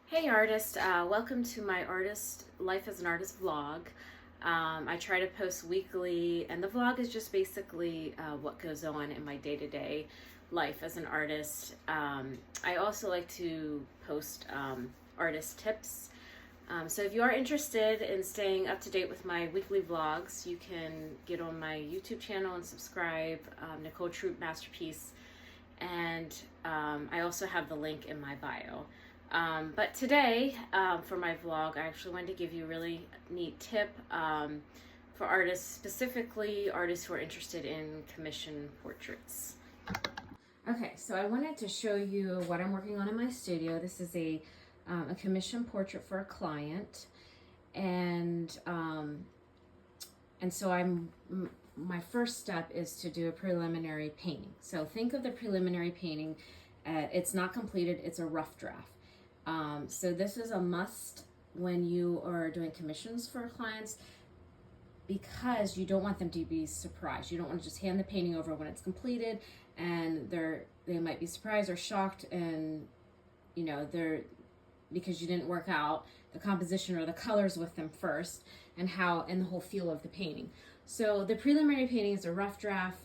Hey artist, welcome to my Life as an Artist vlog. I try to post weekly, and the vlog is just basically what goes on in my day-to-day life as an artist. I also like to post artist tips. So if you are interested in staying up to date with my weekly vlogs, you can get on my YouTube channel and subscribe, Nicole Troop Masterpiece, and I also have the link in my bio. But today, for my vlog, I actually wanted to give you a really neat tip for artists, specifically artists who are interested in commission portraits. Okay, so I wanted to show you what I'm working on in my studio. This is a commission portrait for a client, and so my first step is to do a preliminary painting. So think of the preliminary painting. It's not completed, it's a rough draft. So this is a must when you are doing commissions for clients, because you don't want them to be surprised. You don't want to just hand the painting over when it's completed and they might be surprised or shocked, and because you didn't work out the composition or the colors with them first, and the whole feel of the painting. So the preliminary painting is a rough draft.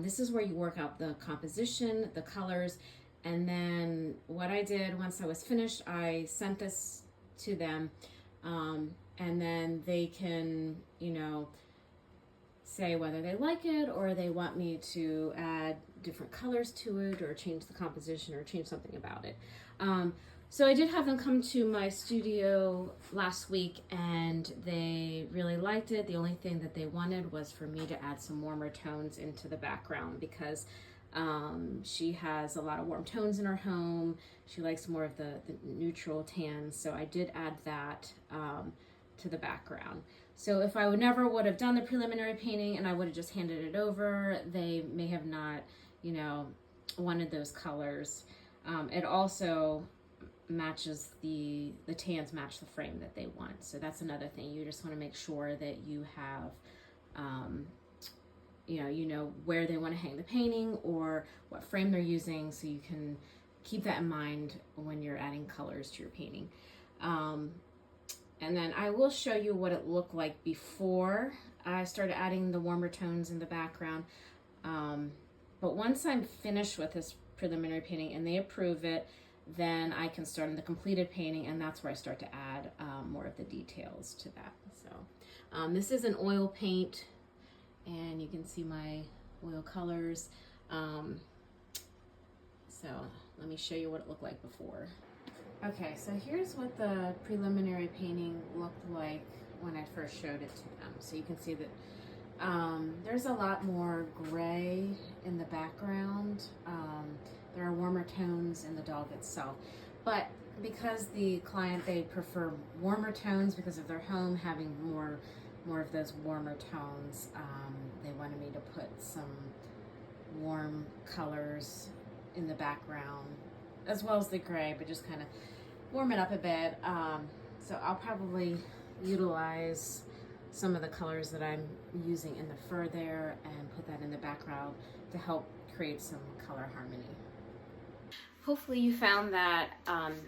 This is where you work out the composition, the colors. And then what I did once I was finished, I sent this to them, and then they can, say whether they like it or they want me to add different colors to it or change the composition or change something about it. So I did have them come to my studio last week, and they really liked it. The only thing that they wanted was for me to add some warmer tones into the background, because she has a lot of warm tones in her home. She likes more of the neutral tans, so I did add that to the background. So if I never would have done the preliminary painting and I would have just handed it over, they may have not, wanted those colors. It also matches the tans match the frame that they want. So that's another thing. You just want to make sure that you have where they want to hang the painting or what frame they're using, so you can keep that in mind when you're adding colors to your painting. And then I will show you what it looked like before I started adding the warmer tones in the background. But once I'm finished with this preliminary painting and they approve it, then I can start on the completed painting, and that's where I start to add more of the details to that. So this is an oil paint, and you can see my oil colors. So let me show you what it looked like before. Okay, so here's what the preliminary painting looked like when I first showed it to them. So you can see that there's a lot more gray in the background. There are warmer tones in the dog itself. But because the client, they prefer warmer tones because of their home having more of those warmer tones, they wanted me to put some warm colors in the background as well as the gray, but just kind of warm it up a bit. So I'll probably utilize some of the colors that I'm using in the fur there and put that in the background to help create some color harmony. Hopefully you found that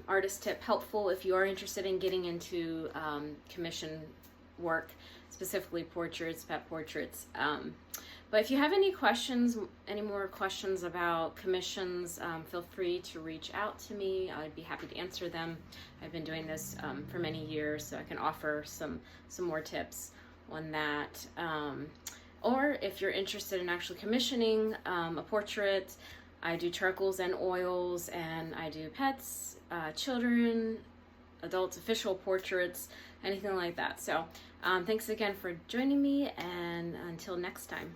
artist tip helpful if you are interested in getting into commission work, specifically portraits, pet portraits. But if you have any more questions about commissions, feel free to reach out to me. I'd be happy to answer them. I've been doing this for many years, so I can offer some more tips on that. Or if you're interested in actually commissioning a portrait, I do charcoals and oils, and I do pets, children, adults, official portraits, anything like that. So thanks again for joining me, and until next time.